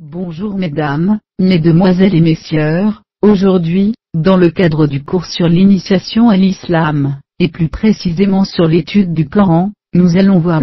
Bonjour mesdames, mesdemoiselles et messieurs, aujourd'hui, dans le cadre du cours sur l'initiation à l'islam, et plus précisément sur l'étude du Coran, nous allons voir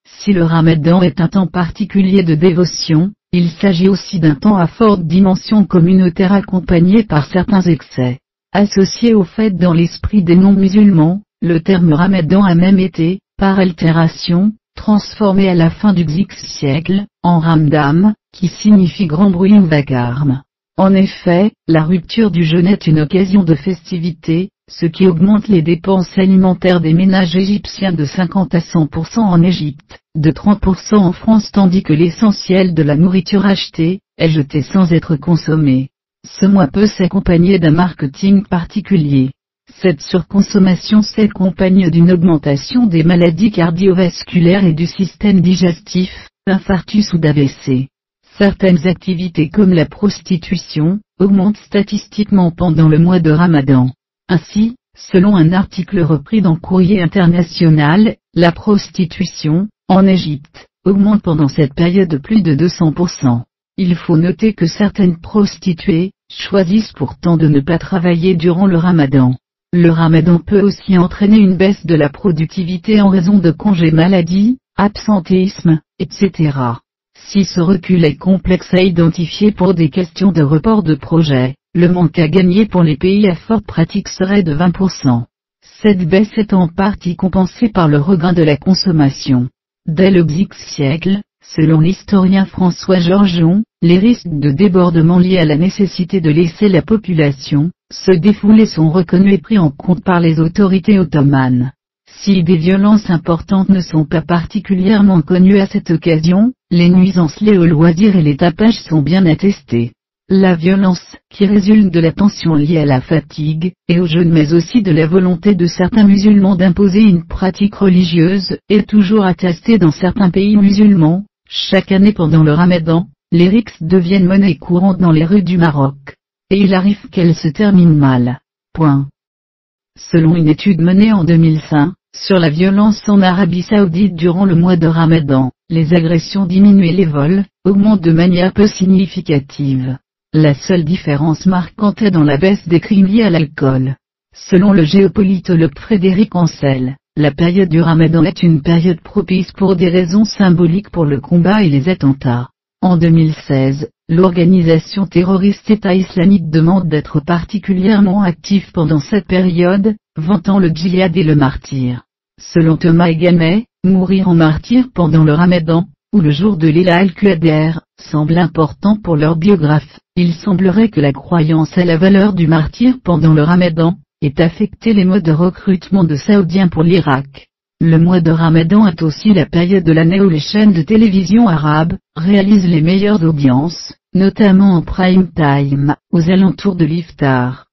si le Ramadan est un temps particulier de dévotion, il s'agit aussi d'un temps à forte dimension communautaire accompagné par certains excès. Associé au fait dans l'esprit des non-musulmans, le terme Ramadan a même été, par altération, transformé à la fin du Xe siècle, en Ramdam, qui signifie grand bruit ou vacarme. En effet, la rupture du jeûne est une occasion de festivité, ce qui augmente les dépenses alimentaires des ménages égyptiens de 50 à 100% en Égypte, de 30% en France, tandis que l'essentiel de la nourriture achetée est jetée sans être consommée. Ce mois peut s'accompagner d'un marketing particulier. Cette surconsommation s'accompagne d'une augmentation des maladies cardiovasculaires et du système digestif, infarctus ou d'AVC. Certaines activités comme la prostitution augmentent statistiquement pendant le mois de Ramadan. Ainsi, selon un article repris dans Courrier International, la prostitution, en Égypte, augmente pendant cette période de plus de 200%. Il faut noter que certaines prostituées choisissent pourtant de ne pas travailler durant le Ramadan. Le Ramadan peut aussi entraîner une baisse de la productivité en raison de congés maladie, absentéisme, etc. Si ce recul est complexe à identifier pour des questions de report de projet, le manque à gagner pour les pays à forte pratique serait de 20%. Cette baisse est en partie compensée par le regain de la consommation. Dès le Xe siècle, selon l'historien François Georgeon, les risques de débordement liés à la nécessité de laisser la population se défouler sont reconnus et pris en compte par les autorités ottomanes. Si des violences importantes ne sont pas particulièrement connues à cette occasion, les nuisances liées aux loisirs et les tapages sont bien attestées. La violence, qui résulte de la tension liée à la fatigue, et au jeûne mais aussi de la volonté de certains musulmans d'imposer une pratique religieuse, est toujours attestée dans certains pays musulmans. Chaque année pendant le Ramadan, les rixes deviennent monnaie courante dans les rues du Maroc. Et il arrive qu'elles se terminent mal. Selon une étude menée en 2005, sur la violence en Arabie Saoudite durant le mois de Ramadan, les agressions diminuent et les vols augmentent de manière peu significative. La seule différence marquante est dans la baisse des crimes liés à l'alcool. Selon le géopolitologue Frédéric Ancel, la période du Ramadan est une période propice pour des raisons symboliques pour le combat et les attentats. En 2016, l'organisation terroriste État islamique demande d'être particulièrement actif pendant cette période, vantant le djihad et le martyr. Selon Thomas Egamet, mourir en martyr pendant le Ramadan, ou le jour de Layla al-Qadr, semble important pour leur biographe. Il semblerait que la croyance à la valeur du martyr pendant le Ramadan ait affecté les modes de recrutement de Saoudiens pour l'Irak. Le mois de Ramadan est aussi la période de l'année où les chaînes de télévision arabes réalisent les meilleures audiences, notamment en prime time, aux alentours de l'iftar.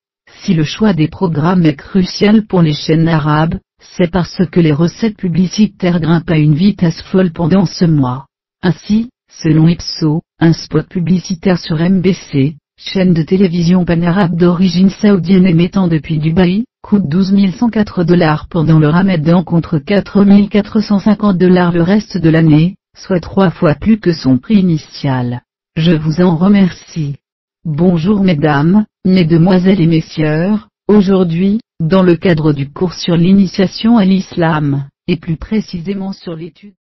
Si le choix des programmes est crucial pour les chaînes arabes, c'est parce que les recettes publicitaires grimpent à une vitesse folle pendant ce mois. Ainsi, selon Ipsos, un spot publicitaire sur MBC, chaîne de télévision pan-arabe d'origine saoudienne émettant depuis Dubaï, coûte $12 104 pendant le Ramadan contre $4 450 le reste de l'année, soit 3 fois plus que son prix initial. Je vous en remercie. Bonjour mesdames, mesdemoiselles et messieurs, aujourd'hui, dans le cadre du cours sur l'initiation à l'islam, et plus précisément sur l'étude